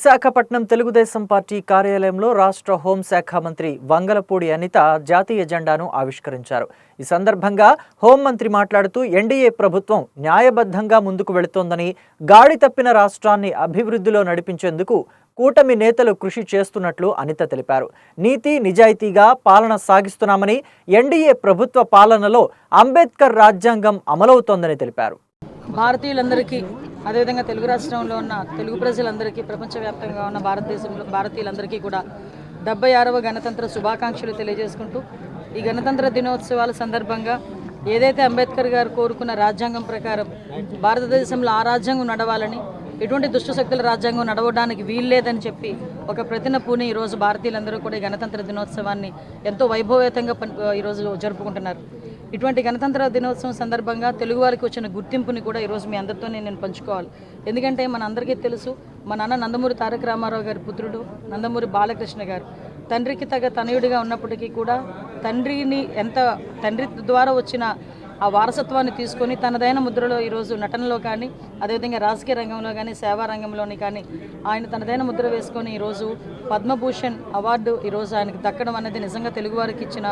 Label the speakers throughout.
Speaker 1: Visakhapatnam Telugu Desam party కార్యాలయంలో రాష్ట్ర హోంశాఖ మంత్రి వంగలపూడి అనిత జాతీయ జెండాను ఆవిష్కరించారు. ఈ సందర్భంగా హోంమంత్రి మాట్లాడుతూ ఎన్డీఏ ప్రభుత్వం న్యాయబద్ధంగా ముందుకు వెళుతోందని, గాడి తప్పిన రాష్ట్రాన్ని అభివృద్ధిలో నడిపించేందుకు కూటమి నేతలు కృషి చేస్తున్నట్లు అనిత తెలిపారు. నీతి నిజాయితీగా పాలన సాగిస్తున్నామని, ఎన్డీఏ ప్రభుత్వ పాలనలో అంబేద్కర్ రాజ్యాంగం అమలవుతోందని తెలిపారు.
Speaker 2: భారతీయులందరికీ, అదేవిధంగా తెలుగు రాష్ట్రంలో ఉన్న తెలుగు ప్రజలందరికీ, ప్రపంచవ్యాప్తంగా ఉన్న భారతదేశంలో భారతీయులందరికీ కూడా 76వ గణతంత్ర శుభాకాంక్షలు తెలియజేసుకుంటూ, ఈ గణతంత్ర దినోత్సవాల సందర్భంగా ఏదైతే అంబేద్కర్ గారు కోరుకున్న రాజ్యాంగం ప్రకారం భారతదేశంలో ఆ రాజ్యాంగం నడవాలని, ఎటువంటి దుష్టశక్తుల రాజ్యాంగం నడవడానికి వీల్లేదని చెప్పి ఒక ప్రతిన పూని ఈరోజు భారతీయులందరూ కూడా ఈ గణతంత్ర దినోత్సవాన్ని ఎంతో వైభవేతంగా ఈరోజు జరుపుకుంటున్నారు. ఇటువంటి గణతంత్ర దినోత్సవం సందర్భంగా తెలుగు వారికి వచ్చిన గుర్తింపుని కూడా ఈరోజు మీ అందరితో నేను పంచుకోవాలి. ఎందుకంటే మన అందరికీ తెలుసు, మా నాన్న నందమూరి తారక రామారావు గారి పుత్రుడు నందమూరి బాలకృష్ణ గారు తండ్రికి తగ్గ తనయుడిగా ఉన్నప్పటికీ కూడా తండ్రి ద్వారా వచ్చిన ఆ వారసత్వాన్ని తీసుకొని తనదైన ముద్రలో ఈరోజు నటనలో కానీ, అదేవిధంగా రాజకీయ రంగంలో కానీ, సేవా రంగంలోని కానీ ఆయన తనదైన ముద్ర వేసుకొని ఈరోజు పద్మభూషణ్ అవార్డు ఈరోజు ఆయనకు దక్కడం అనేది నిజంగా తెలుగువారికి ఇచ్చిన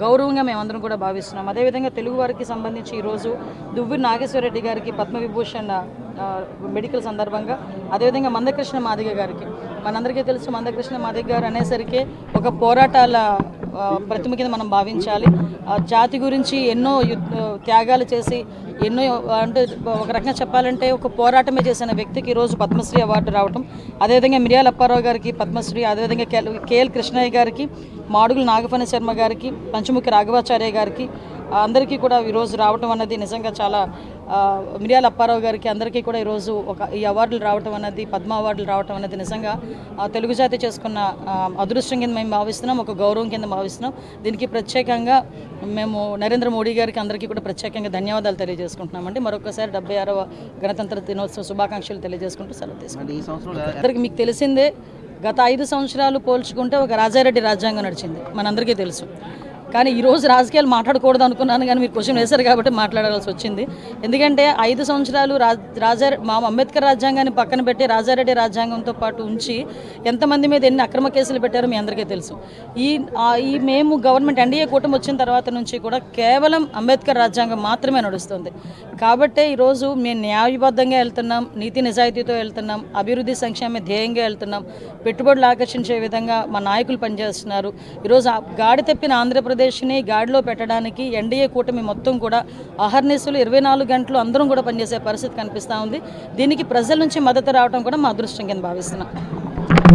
Speaker 2: గౌరవంగా మేమందరం కూడా భావిస్తున్నాం. అదేవిధంగా తెలుగువారికి సంబంధించి ఈరోజు దువ్వూరి నాగేశ్వరరెడ్డి గారికి పద్మవిభూషణ్ మెడికల్ సందర్భంగా, అదేవిధంగా మందకృష్ణ మాదిగ గారికి, మనందరికీ తెలుసు మందకృష్ణ మాదిగ గారు అనేసరికి ఒక పోరాటాల ప్రతిమ కింద మనం భావించాలి. జాతి గురించి ఎన్నో త్యాగాలు చేసి, ఎన్నో అంటే ఒక రకంగా చెప్పాలంటే ఒక పోరాటమే చేసిన వ్యక్తికి ఈరోజు పద్మశ్రీ అవార్డు రావటం, అదేవిధంగా మిరియాల అప్పారావు గారికి పద్మశ్రీ, అదేవిధంగా కేఎల్ కృష్ణయ్య గారికి, మాడుగుల నాగఫణి శర్మ గారికి, పంచముఖి రాఘవాచార్య గారికి అందరికీ కూడా ఈరోజు రావటం అన్నది నిజంగా చాలా, మిరియాల అప్పారావు గారికి అందరికీ కూడా ఈరోజు ఈ అవార్డులు రావటం అన్నది, పద్మ అవార్డులు రావటం అన్నది నిజంగా తెలుగు జాతి చేసుకున్న అదృష్టం కింద మేము భావిస్తున్నాం, ఒక గౌరవం కింద భావిస్తున్నాం. దీనికి ప్రత్యేకంగా మేము నరేంద్ర మోడీ గారికి అందరికీ కూడా ప్రత్యేకంగా ధన్యవాదాలు తెలియజేసుకుంటున్నామండి. మరొకసారి 76వ గణతంత్ర దినోత్సవ శుభాకాంక్షలు తెలియజేసుకుంటూ సెలవు తీసుకుంటాం. అందరికీ మీకు తెలిసిందే, గత 5 సంవత్సరాలు పోల్చుకుంటే ఒక రాజారెడ్డి రాజ్యాంగం నడిచింది, మనందరికీ తెలుసు. కానీ ఈరోజు రాజకీయాలు మాట్లాడకూడదు అనుకున్నాను, కానీ మీరు క్వశ్చన్ వేశారు కాబట్టి మాట్లాడాల్సి వచ్చింది. ఎందుకంటే 5 సంవత్సరాలు మా అంబేద్కర్ రాజ్యాంగాన్ని పక్కన పెట్టి రాజారెడ్డి రాజ్యాంగంతో పాటు ఉంచి ఎంతమంది మీద ఎన్ని అక్రమ కేసులు పెట్టారో మీ అందరికీ తెలుసు. ఈ మేము గవర్నమెంట్ ఎన్డీఏ కూటమి వచ్చిన తర్వాత నుంచి కూడా కేవలం అంబేద్కర్ రాజ్యాంగం మాత్రమే నడుస్తుంది. కాబట్టే ఈరోజు మేము న్యాయబద్ధంగా వెళ్తున్నాం, నీతి నిజాయితీతో వెళ్తున్నాం, అభివృద్ధి సంక్షేమ ధ్యేయంగా వెళ్తున్నాం, పెట్టుబడులు ఆకర్షించే విధంగా మా నాయకులు పనిచేస్తున్నారు. ఈరోజు గాడి తప్పిన ఆంధ్రప్రదేశ్ని గాడిలో పెట్టడానికి ఎన్డీఏ కూటమి మొత్తం కూడా అహర్నిశలు 24 గంటలు అందరం కూడా పనిచేసే పరిస్థితి కనిపిస్తూ ఉంది. దీనికి ప్రజల నుంచి మద్దతు రావడం కూడా మా అదృష్టం కింద భావిస్తున్నాం.